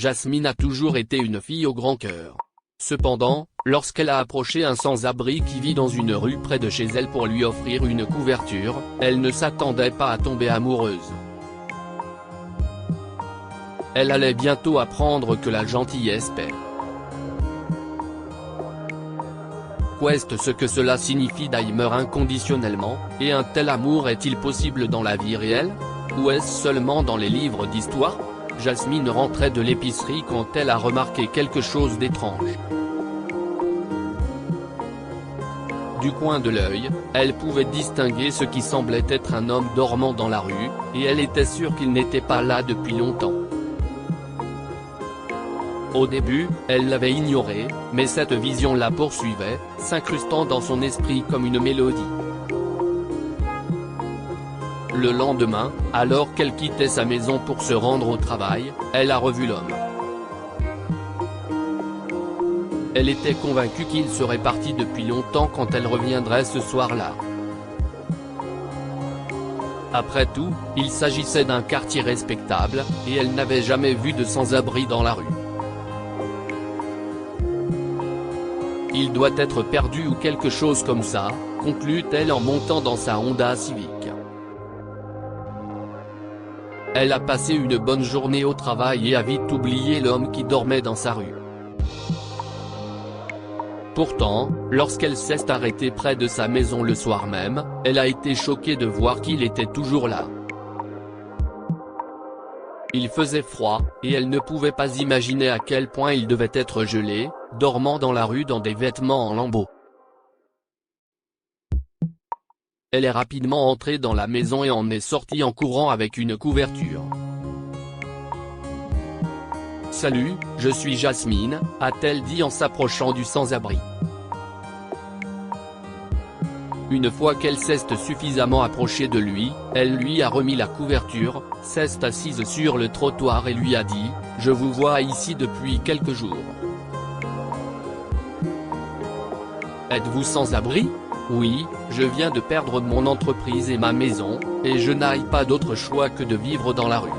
Jasmine a toujours été une fille au grand cœur. Cependant, lorsqu'elle a approché un sans-abri qui vit dans une rue près de chez elle pour lui offrir une couverture, elle ne s'attendait pas à tomber amoureuse. Elle allait bientôt apprendre que la gentillesse paie. Qu'est ce que cela signifie d'aimer inconditionnellement, et un tel amour est-il possible dans la vie réelle? Ou est-ce seulement dans les livres d'histoire? Jasmine rentrait de l'épicerie quand elle a remarqué quelque chose d'étrange. Du coin de l'œil, elle pouvait distinguer ce qui semblait être un homme dormant dans la rue, et elle était sûre qu'il n'était pas là depuis longtemps. Au début, elle l'avait ignoré, mais cette vision la poursuivait, s'incrustant dans son esprit comme une mélodie. Le lendemain, alors qu'elle quittait sa maison pour se rendre au travail, elle a revu l'homme. Elle était convaincue qu'il serait parti depuis longtemps quand elle reviendrait ce soir-là. Après tout, il s'agissait d'un quartier respectable, et elle n'avait jamais vu de sans-abri dans la rue. Il doit être perdu ou quelque chose comme ça, conclut-elle en montant dans sa Honda Civic. Elle a passé une bonne journée au travail et a vite oublié l'homme qui dormait dans sa rue. Pourtant, lorsqu'elle s'est arrêtée près de sa maison le soir même, elle a été choquée de voir qu'il était toujours là. Il faisait froid, et elle ne pouvait pas imaginer à quel point il devait être gelé, dormant dans la rue dans des vêtements en lambeaux. Elle est rapidement entrée dans la maison et en est sortie en courant avec une couverture. « Salut, je suis Jasmine », a-t-elle dit en s'approchant du sans-abri. Une fois qu'elle s'est suffisamment approchée de lui, elle lui a remis la couverture, s'est assise sur le trottoir et lui a dit « Je vous vois ici depuis quelques jours. Êtes-vous sans abri? Oui, je viens de perdre mon entreprise et ma maison, et je n'ai pas d'autre choix que de vivre dans la rue. »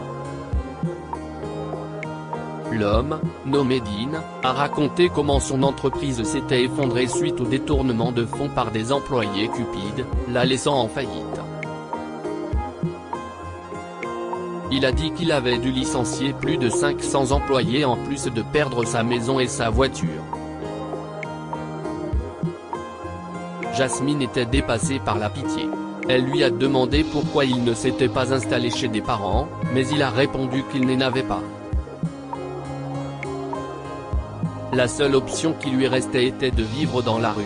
L'homme, nommé Dean, a raconté comment son entreprise s'était effondrée suite au détournement de fonds par des employés cupides, la laissant en faillite. Il a dit qu'il avait dû licencier plus de 500 employés en plus de perdre sa maison et sa voiture. Jasmine était dépassée par la pitié. Elle lui a demandé pourquoi il ne s'était pas installé chez des parents, mais il a répondu qu'il n'en avait pas. La seule option qui lui restait était de vivre dans la rue.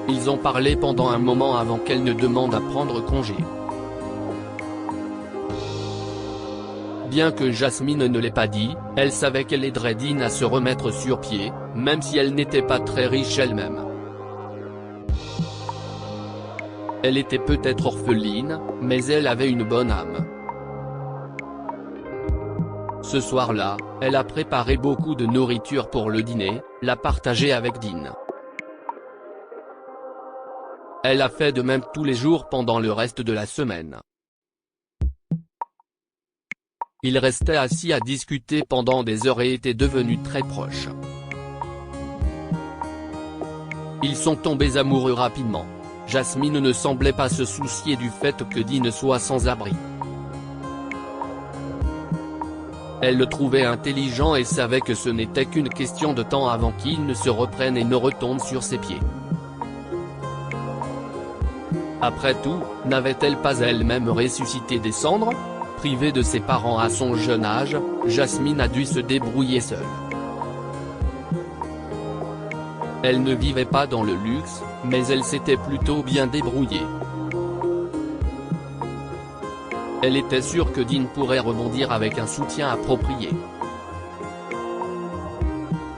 Ils ont parlé pendant un moment avant qu'elle ne demande à prendre congé. Bien que Jasmine ne l'ait pas dit, elle savait qu'elle aiderait Dean à se remettre sur pied, même si elle n'était pas très riche elle-même. Elle était peut-être orpheline, mais elle avait une bonne âme. Ce soir-là, elle a préparé beaucoup de nourriture pour le dîner, l'a partagé avec Dean. Elle a fait de même tous les jours pendant le reste de la semaine. Ils restaient assis à discuter pendant des heures et étaient devenus très proches. Ils sont tombés amoureux rapidement. Jasmine ne semblait pas se soucier du fait que Dean soit sans abri. Elle le trouvait intelligent et savait que ce n'était qu'une question de temps avant qu'il ne se reprenne et ne retombe sur ses pieds. Après tout, n'avait-elle pas elle-même ressuscité des cendres? Privée de ses parents à son jeune âge, Jasmine a dû se débrouiller seule. Elle ne vivait pas dans le luxe, mais elle s'était plutôt bien débrouillée. Elle était sûre que Dean pourrait rebondir avec un soutien approprié.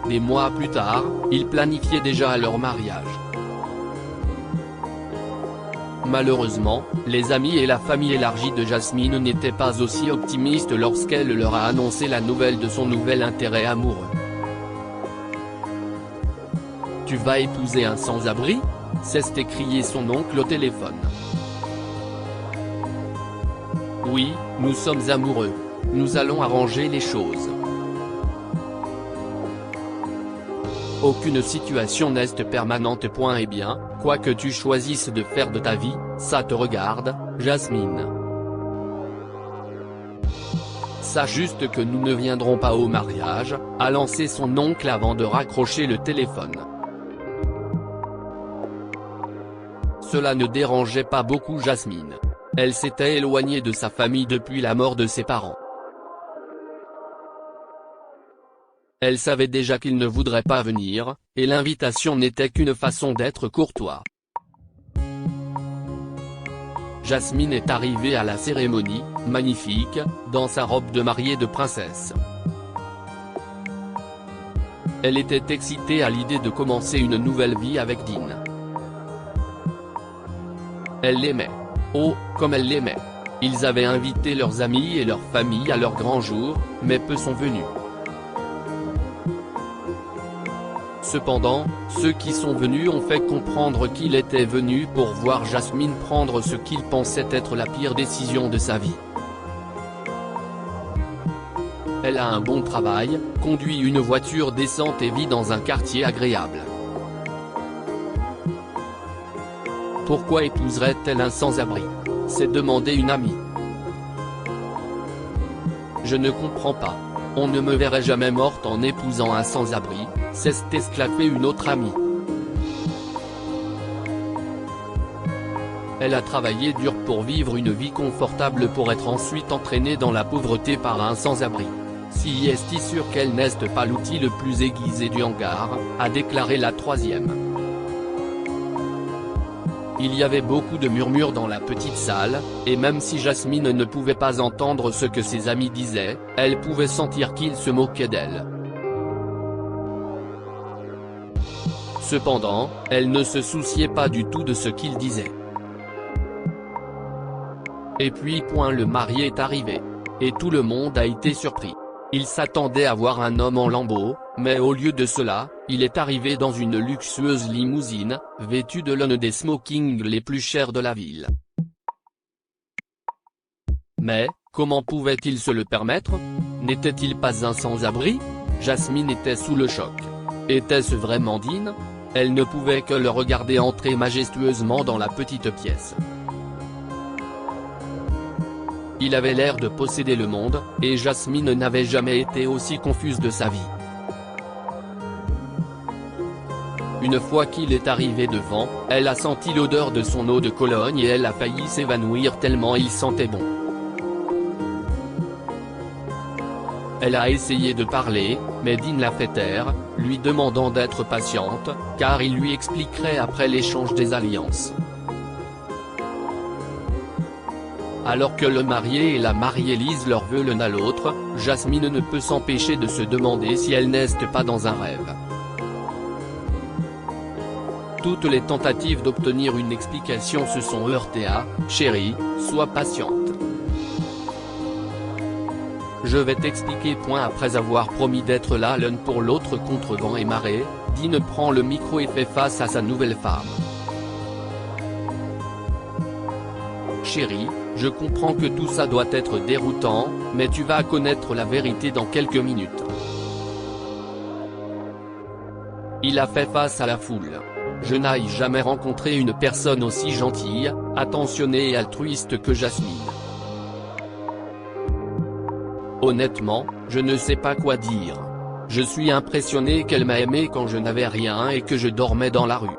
Des mois plus tard, ils planifiaient déjà leur mariage. Malheureusement, les amis et la famille élargie de Jasmine n'étaient pas aussi optimistes lorsqu'elle leur a annoncé la nouvelle de son nouvel intérêt amoureux. « Tu vas épouser un sans-abri ?» s'est écrié son oncle au téléphone. « Oui, nous sommes amoureux. nous allons arranger les choses. Aucune situation n'est permanente. Eh bien, quoi que tu choisisses de faire de ta vie, ça te regarde, Jasmine. Sache juste que nous ne viendrons pas au mariage, a lancé son oncle avant de raccrocher le téléphone. Cela ne dérangeait pas beaucoup Jasmine. Elle s'était éloignée de sa famille depuis la mort de ses parents. Elle savait déjà qu'il ne voudrait pas venir, et l'invitation n'était qu'une façon d'être courtois. Jasmine est arrivée à la cérémonie, magnifique, dans sa robe de mariée de princesse. Elle était excitée à l'idée de commencer une nouvelle vie avec Dean. Elle l'aimait. Oh, comme elle l'aimait. Ils avaient invité leurs amis et leur famille à leur grand jour, mais peu sont venus. Cependant, ceux qui sont venus ont fait comprendre qu'il était venu pour voir Jasmine prendre ce qu'il pensait être la pire décision de sa vie. Elle a un bon travail, conduit une voiture décente et vit dans un quartier agréable. Pourquoi épouserait-elle un sans-abri? s'est demandé une amie. Je ne comprends pas. On ne me verrait jamais morte en épousant un sans-abri, s'est esclaffée une autre amie. Elle a travaillé dur pour vivre une vie confortable pour être ensuite entraînée dans la pauvreté par un sans-abri. Si est sûr qu'elle n'est pas l'outil le plus aiguisé du hangar, a déclaré la troisième. Il y avait beaucoup de murmures dans la petite salle, et même si Jasmine ne pouvait pas entendre ce que ses amis disaient, elle pouvait sentir qu'ils se moquaient d'elle. Cependant, elle ne se souciait pas du tout de ce qu'ils disaient. Et puis le marié est arrivé. Et tout le monde a été surpris. Il s'attendait à voir un homme en lambeaux, mais au lieu de cela, il est arrivé dans une luxueuse limousine, vêtu de l'un des smokings les plus chers de la ville. Mais, comment pouvait-il se le permettre? N'était-il pas un sans-abri? Jasmine était sous le choc. Était-ce vraiment Dean? Elle ne pouvait que le regarder entrer majestueusement dans la petite pièce. Il avait l'air de posséder le monde, et Jasmine n'avait jamais été aussi confuse de sa vie. Une fois qu'il est arrivé devant, elle a senti l'odeur de son eau de Cologne et elle a failli s'évanouir tellement il sentait bon. Elle a essayé de parler, mais Dean l'a fait taire, lui demandant d'être patiente, car il lui expliquerait après l'échange des alliances. Alors que le marié et la mariée lisent leurs vœux l'un à l'autre, Jasmine ne peut s'empêcher de se demander si elle n'est pas dans un rêve. Toutes les tentatives d'obtenir une explication se sont heurtées à « Chérie, sois patiente. Je vais t'expliquer ». Après avoir promis d'être là l'un pour l'autre contre vent et marée, Dean prend le micro et fait face à sa nouvelle femme. Chérie, je comprends que tout ça doit être déroutant, mais tu vas connaître la vérité dans quelques minutes. Il a fait face à la foule. Je n'ai jamais rencontré une personne aussi gentille, attentionnée et altruiste que Jasmine. Honnêtement, je ne sais pas quoi dire. Je suis impressionné qu'elle m'a aimé quand je n'avais rien et que je dormais dans la rue.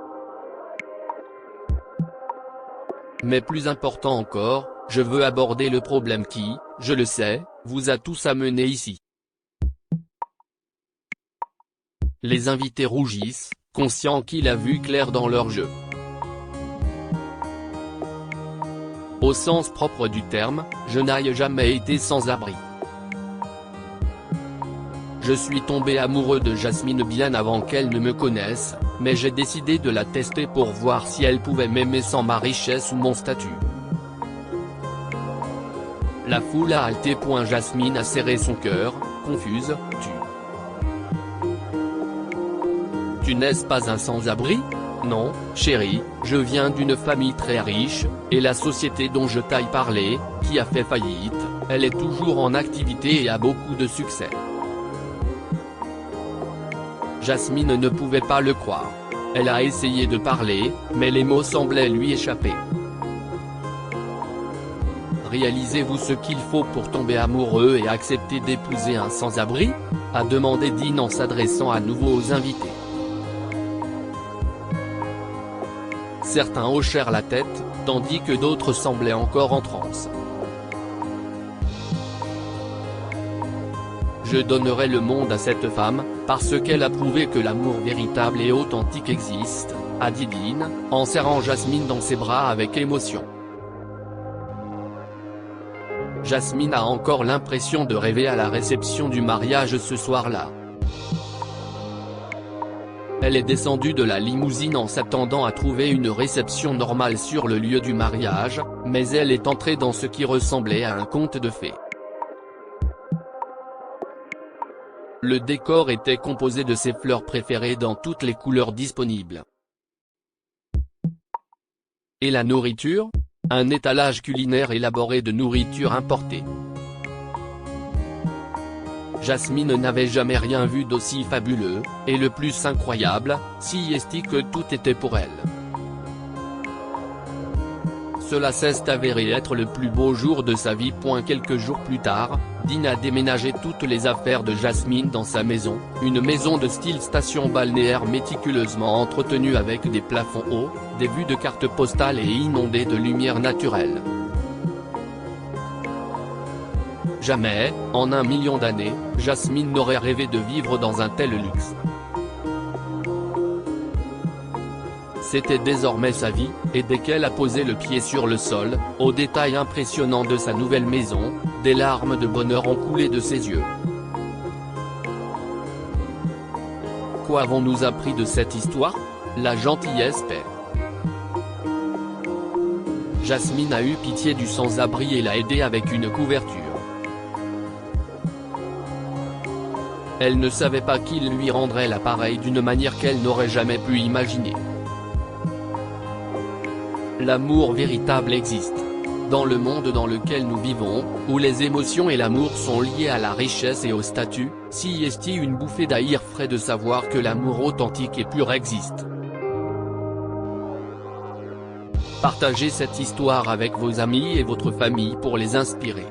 Mais plus important encore, je veux aborder le problème qui, je le sais, vous a tous amenés ici. Les invités rougissent, conscients qu'il a vu clair dans leur jeu. Au sens propre du terme, je n'ai jamais été sans abri. Je suis tombé amoureux de Jasmine bien avant qu'elle ne me connaisse, mais j'ai décidé de la tester pour voir si elle pouvait m'aimer sans ma richesse ou mon statut. La foule a halté. Jasmine a serré son cœur, confuse, Tu n'es pas un sans-abri? Non, chérie, je viens d'une famille très riche, et la société dont je t'aille parler, qui a fait faillite, elle est toujours en activité et a beaucoup de succès. » Jasmine ne pouvait pas le croire. Elle a essayé de parler, mais les mots semblaient lui échapper. Réalisez-vous ce qu'il faut pour tomber amoureux et accepter d'épouser un sans-abri ? A demandé Dean en s'adressant à nouveau aux invités. Certains hochèrent la tête, tandis que d'autres semblaient encore en transe. « Je donnerai le monde à cette femme, parce qu'elle a prouvé que l'amour véritable et authentique existe », a dit Dean, en serrant Jasmine dans ses bras avec émotion. Jasmine a encore l'impression de rêver à la réception du mariage ce soir-là. Elle est descendue de la limousine en s'attendant à trouver une réception normale sur le lieu du mariage, mais elle est entrée dans ce qui ressemblait à un conte de fées. Le décor était composé de ses fleurs préférées dans toutes les couleurs disponibles. Et la nourriture ? Un étalage culinaire élaboré de nourriture importée. Jasmine n'avait jamais rien vu d'aussi fabuleux, et le plus incroyable, si est que tout était pour elle. Cela s'est avéré être le plus beau jour de sa vie. Quelques jours plus tard, Dean a déménagé toutes les affaires de Jasmine dans sa maison, une maison de style station balnéaire méticuleusement entretenue avec des plafonds hauts, des vues de cartes postales et inondée de lumière naturelle. Jamais, en 1 million d'années, Jasmine n'aurait rêvé de vivre dans un tel luxe. C'était désormais sa vie, et dès qu'elle a posé le pied sur le sol, au détail impressionnant de sa nouvelle maison, des larmes de bonheur ont coulé de ses yeux. Quoi avons-nous appris de cette histoire ? La gentillesse paie. Jasmine a eu pitié du sans-abri et l'a aidé avec une couverture. Elle ne savait pas qu'il lui rendrait l'appareil d'une manière qu'elle n'aurait jamais pu imaginer. L'amour véritable existe. Dans le monde dans lequel nous vivons, où les émotions et l'amour sont liés à la richesse et au statut, si est une bouffée d'air frais de savoir que l'amour authentique et pur existe. Partagez cette histoire avec vos amis et votre famille pour les inspirer.